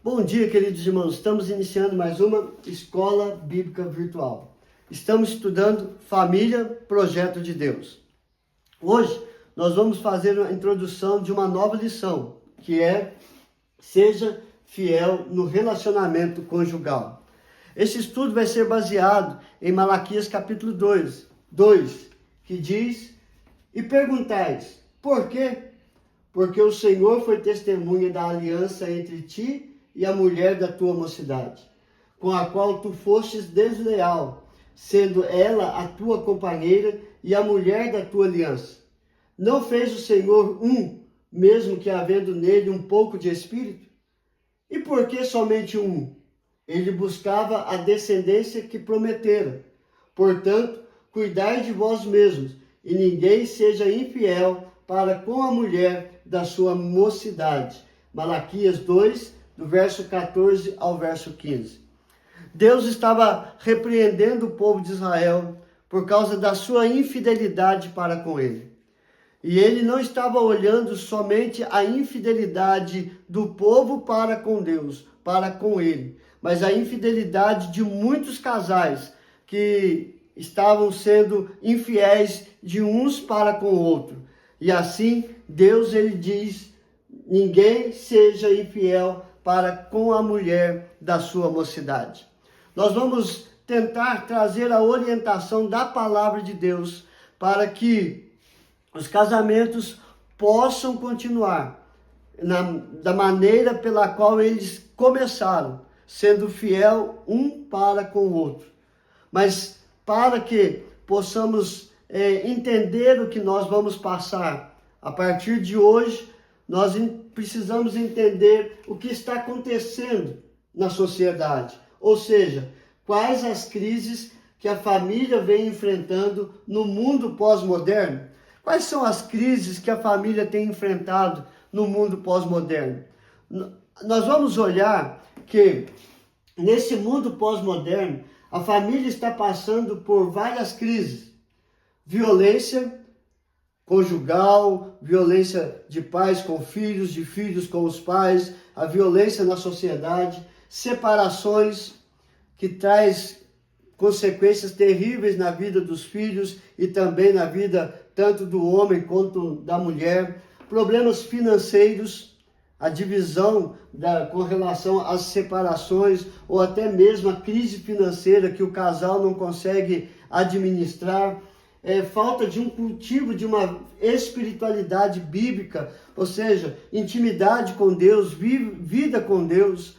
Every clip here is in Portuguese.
Bom dia, queridos irmãos. Estamos iniciando mais uma Escola Bíblica Virtual. Estamos estudando Família, Projeto de Deus. Hoje, nós vamos fazer a introdução de uma nova lição, que é Seja Fiel no Relacionamento Conjugal. Este estudo vai ser baseado em Malaquias capítulo 2, que diz: E perguntais, por quê? Porque o Senhor foi testemunha da aliança entre ti e a mulher da tua mocidade, com a qual tu fostes desleal, sendo ela a tua companheira e a mulher da tua aliança. Não fez o Senhor mesmo que havendo nele um pouco de espírito? E por que somente um? Ele buscava a descendência que prometera. Portanto, cuidai de vós mesmos, e ninguém seja infiel para com a mulher da sua mocidade. Malaquias 2, do verso 14 ao verso 15. Deus estava repreendendo o povo de Israel por causa da sua infidelidade para com ele. E ele não estava olhando somente a infidelidade do povo para com Deus, para com ele, mas a infidelidade de muitos casais que estavam sendo infiéis de uns para com o outro. E assim, Deus ele diz: ninguém seja infiel para com a mulher da sua mocidade. Nós vamos tentar trazer a orientação da palavra de Deus para que os casamentos possam continuar da maneira pela qual eles começaram, sendo fiel um para com o outro. Mas para que possamos entender o que nós vamos passar a partir de hoje, nós precisamos entender o que está acontecendo na sociedade. Ou seja, quais as crises que a família vem enfrentando no mundo pós-moderno. Quais são as crises que a família tem enfrentado no mundo pós-moderno? Nós vamos olhar que nesse mundo pós-moderno, a família está passando por várias crises. Violência conjugal, violência de pais com filhos, de filhos com os pais, a violência na sociedade, separações que traz consequências terríveis na vida dos filhos e também na vida tanto do homem quanto da mulher, problemas financeiros, a divisão com relação às separações ou até mesmo a crise financeira que o casal não consegue administrar, falta de um cultivo de uma espiritualidade bíblica, ou seja, intimidade com Deus, vida com Deus,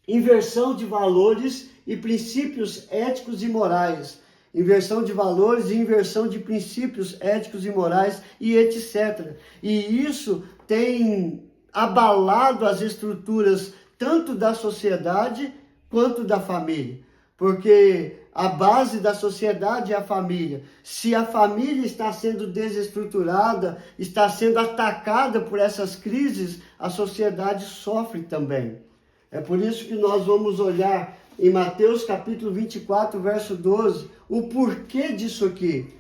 inversão de valores e princípios éticos e morais, inversão de valores e inversão de princípios éticos e morais e etc. E isso tem abalado as estruturas tanto da sociedade quanto da família, porque a base da sociedade é a família. Se a família está sendo desestruturada, está sendo atacada por essas crises, a sociedade sofre também. É por isso que nós vamos olhar em Mateus capítulo 24, verso 12, o porquê disso aqui.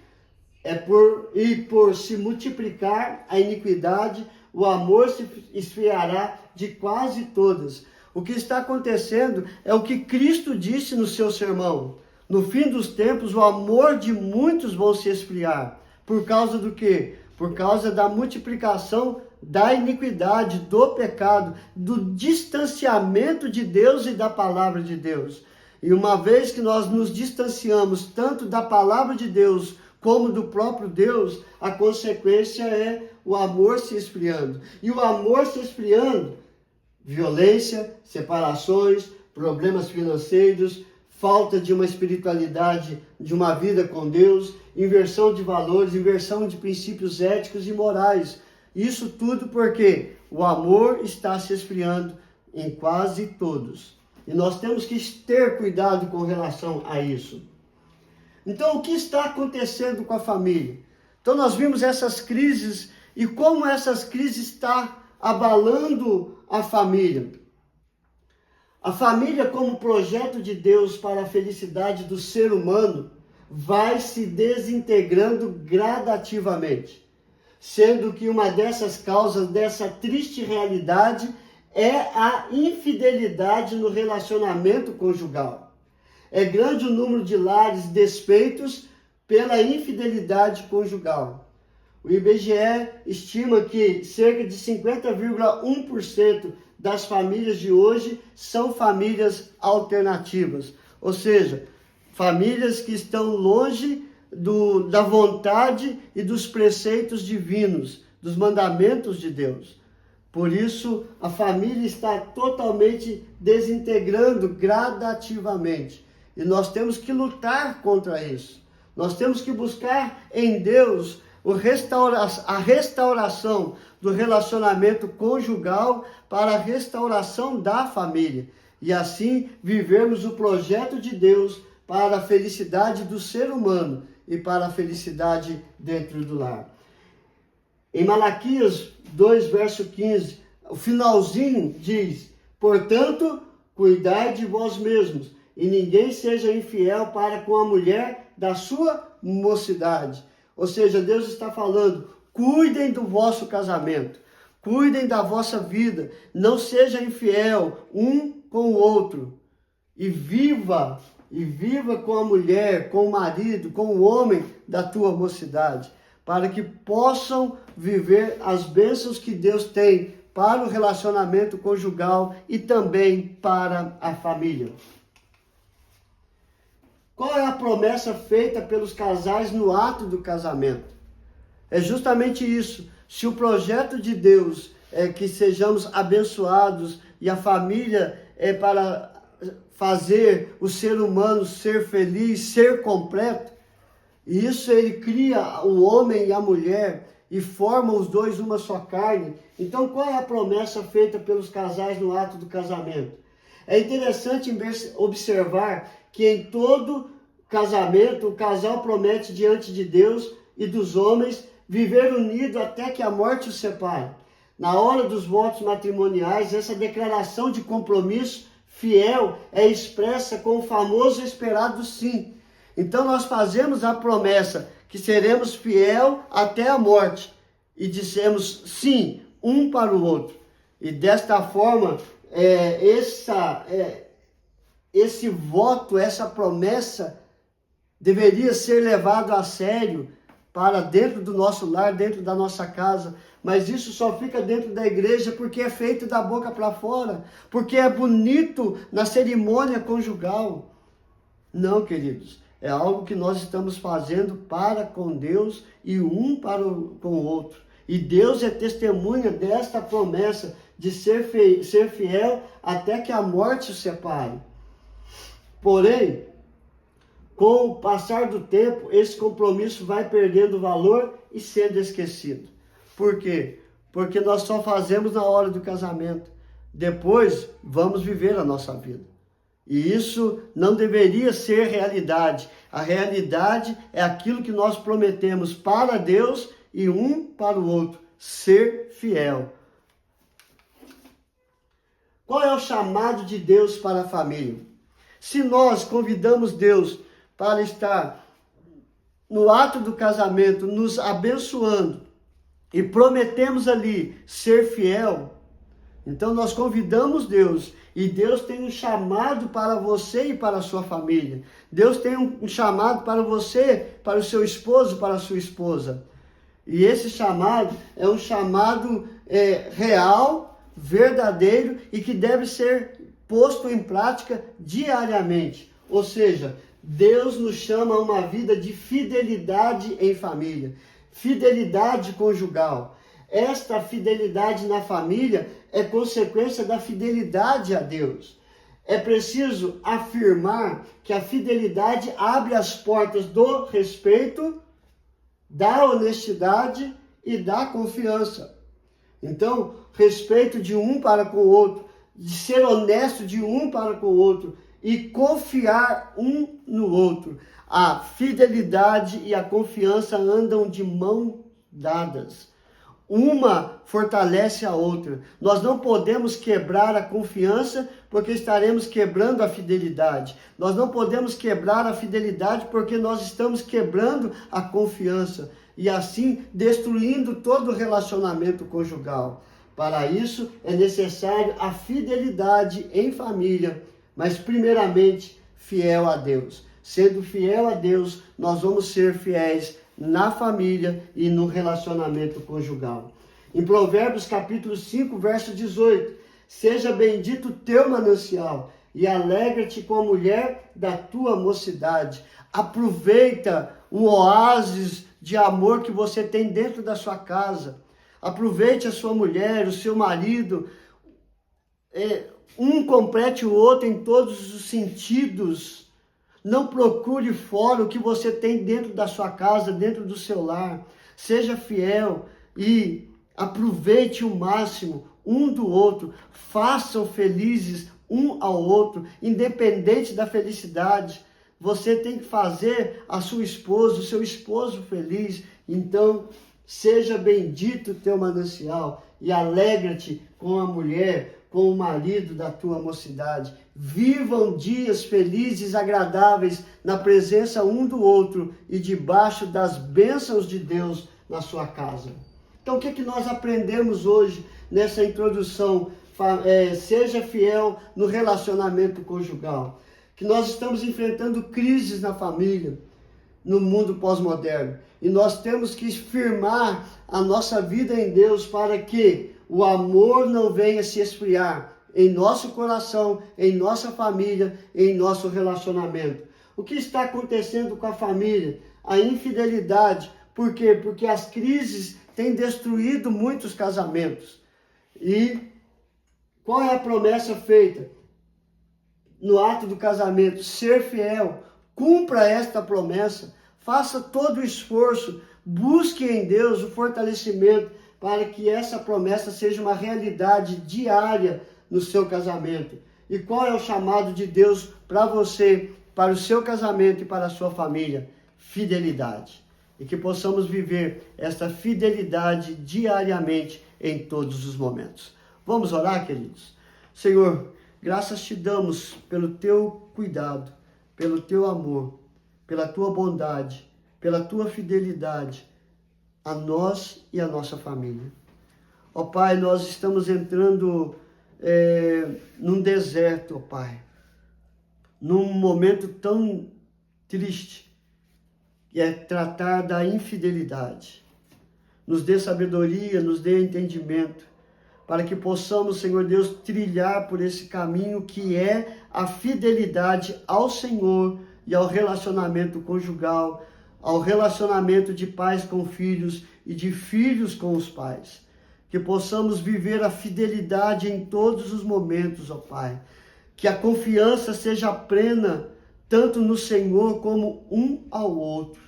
Por se multiplicar a iniquidade, o amor se esfriará de quase todas. O que está acontecendo é o que Cristo disse no seu sermão. No fim dos tempos, o amor de muitos vão se esfriar. Por causa do quê? Por causa da multiplicação da iniquidade, do pecado, do distanciamento de Deus e da palavra de Deus. E uma vez que nós nos distanciamos tanto da palavra de Deus como do próprio Deus, a consequência é o amor se esfriando. E o amor se esfriando, violência, separações, problemas financeiros, falta de uma espiritualidade, de uma vida com Deus, inversão de valores, inversão de princípios éticos e morais. Isso tudo porque o amor está se esfriando em quase todos. E nós temos que ter cuidado com relação a isso. Então, o que está acontecendo com a família? Então, nós vimos essas crises e como essas crises estão abalando a família. A família, como projeto de Deus para a felicidade do ser humano, vai se desintegrando gradativamente, sendo que uma dessas causas dessa triste realidade é a infidelidade no relacionamento conjugal. É grande o número de lares desfeitos pela infidelidade conjugal. O IBGE estima que cerca de 50,1% das famílias de hoje são famílias alternativas, ou seja, famílias que estão longe da vontade e dos preceitos divinos, dos mandamentos de Deus. Por isso, a família está totalmente desintegrando gradativamente. E nós temos que lutar contra isso. Nós temos que buscar em Deus a restauração do relacionamento conjugal para a restauração da família. E assim vivermos o projeto de Deus para a felicidade do ser humano e para a felicidade dentro do lar. Em Malaquias 2, verso 15, o finalzinho diz: portanto, cuidai de vós mesmos, e ninguém seja infiel para com a mulher da sua mocidade. Ou seja, Deus está falando, cuidem do vosso casamento, cuidem da vossa vida, não seja infiel um com o outro, e viva com a mulher, com o marido, com o homem da tua mocidade, para que possam viver as bênçãos que Deus tem para o relacionamento conjugal e também para a família. Qual é a promessa feita pelos casais no ato do casamento? É justamente isso. Se o projeto de Deus é que sejamos abençoados e a família é para fazer o ser humano ser feliz, ser completo, e isso ele cria o homem e a mulher e forma os dois uma só carne. Então, qual é a promessa feita pelos casais no ato do casamento? É interessante observar que em todo casamento, o casal promete diante de Deus e dos homens viver unido até que a morte os separe. Na hora dos votos matrimoniais, essa declaração de compromisso fiel é expressa com o famoso esperado sim. Então nós fazemos a promessa que seremos fiel até a morte e dissemos sim um para o outro. E desta forma, esse voto, essa promessa deveria ser levado a sério para dentro do nosso lar, dentro da nossa casa. Mas isso só fica dentro da igreja porque é feito da boca para fora, porque é bonito na cerimônia conjugal. Não, queridos, é algo que nós estamos fazendo para com Deus e um com o outro. E Deus é testemunha desta promessa de ser fiel até que a morte o separe. Porém, com o passar do tempo, esse compromisso vai perdendo valor e sendo esquecido. Por quê? Porque nós só fazemos na hora do casamento. Depois, vamos viver a nossa vida. E isso não deveria ser realidade. A realidade é aquilo que nós prometemos para Deus e um para o outro. Ser fiel. Qual é o chamado de Deus para a família? Se nós convidamos Deus para estar no ato do casamento, nos abençoando, e prometemos ali ser fiel, então nós convidamos Deus, e Deus tem um chamado para você e para a sua família. Deus tem um chamado para você, para o seu esposo, para a sua esposa. E esse chamado é um chamado real, verdadeiro, e que deve ser posto em prática diariamente. Ou seja, Deus nos chama a uma vida de fidelidade em família, fidelidade conjugal. Esta fidelidade na família é consequência da fidelidade a Deus. É preciso afirmar que a fidelidade abre as portas do respeito, da honestidade e da confiança. Então, respeito de um para com o outro, de ser honesto de um para com o outro e confiar um no outro. A fidelidade e a confiança andam de mão dadas. Uma fortalece a outra. Nós não podemos quebrar a confiança porque estaremos quebrando a fidelidade. Nós não podemos quebrar a fidelidade porque nós estamos quebrando a confiança e assim destruindo todo o relacionamento conjugal. Para isso é necessário a fidelidade em família, mas primeiramente fiel a Deus. Sendo fiel a Deus, nós vamos ser fiéis na família e no relacionamento conjugal. Em Provérbios capítulo 5, verso 18, seja bendito o teu manancial e alegra-te com a mulher da tua mocidade. Aproveita um oásis de amor que você tem dentro da sua casa. Aproveite a sua mulher, o seu marido. Um complete o outro em todos os sentidos. Não procure fora o que você tem dentro da sua casa, dentro do seu lar. Seja fiel e aproveite o máximo um do outro. Façam felizes um ao outro, independente da felicidade. Você tem que fazer a sua esposa, o seu esposo feliz. Então, seja bendito o teu manancial e alegra-te com a mulher, com o marido da tua mocidade. Vivam dias felizes, agradáveis, na presença um do outro e debaixo das bênçãos de Deus na sua casa. Então, o que nós aprendemos hoje nessa introdução? Seja fiel no relacionamento conjugal. Que nós estamos enfrentando crises na família, no mundo pós-moderno. E nós temos que firmar a nossa vida em Deus para que o amor não venha se esfriar em nosso coração, em nossa família, em nosso relacionamento. O que está acontecendo com a família? A infidelidade. Por quê? Porque as crises têm destruído muitos casamentos. E qual é a promessa feita no ato do casamento? Ser fiel. Cumpra esta promessa. Faça todo o esforço. Busque em Deus o fortalecimento para que essa promessa seja uma realidade diária no seu casamento. E qual é o chamado de Deus para você, para o seu casamento e para a sua família? Fidelidade. E que possamos viver esta fidelidade diariamente em todos os momentos. Vamos orar, queridos? Senhor, graças te damos pelo teu cuidado, pelo teu amor, pela tua bondade, pela tua fidelidade a nós e a nossa família. Ó Pai, nós estamos entrando num deserto, ó Pai, num momento tão triste, que é tratar da infidelidade. Nos dê sabedoria, nos dê entendimento, para que possamos, Senhor Deus, trilhar por esse caminho que é a fidelidade ao Senhor e ao relacionamento conjugal, ao relacionamento de pais com filhos e de filhos com os pais. Que possamos viver a fidelidade em todos os momentos, ó Pai. Que a confiança seja plena, tanto no Senhor como um ao outro.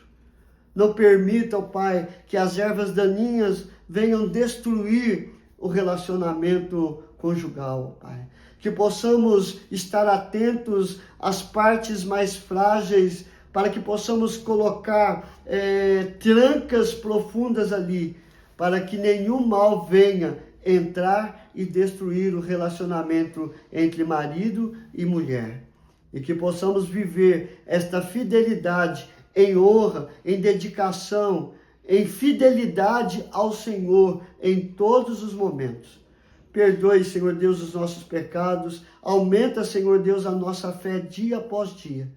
Não permita, ó Pai, que as ervas daninhas venham destruir o relacionamento conjugal, ó Pai. Que possamos estar atentos às partes mais frágeis, para que possamos colocar trancas profundas ali, para que nenhum mal venha entrar e destruir o relacionamento entre marido e mulher. E que possamos viver esta fidelidade em honra, em dedicação, em fidelidade ao Senhor em todos os momentos. Perdoe, Senhor Deus, os nossos pecados. Aumenta, Senhor Deus, a nossa fé dia após dia.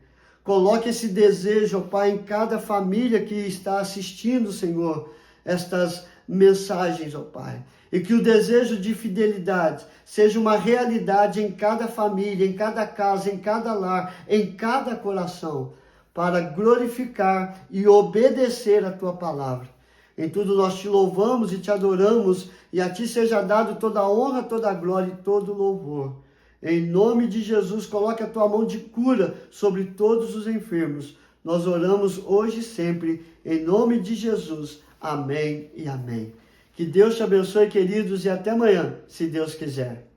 Coloque esse desejo, ó Pai, em cada família que está assistindo, Senhor, estas mensagens, ó Pai. E que o desejo de fidelidade seja uma realidade em cada família, em cada casa, em cada lar, em cada coração, para glorificar e obedecer a Tua palavra. Em tudo nós te louvamos e te adoramos, e a Ti seja dado toda a honra, toda a glória e todo o louvor. Em nome de Jesus, coloque a Tua mão de cura sobre todos os enfermos. Nós oramos hoje e sempre, em nome de Jesus. Amém e amém. Que Deus te abençoe, queridos, e até amanhã, se Deus quiser.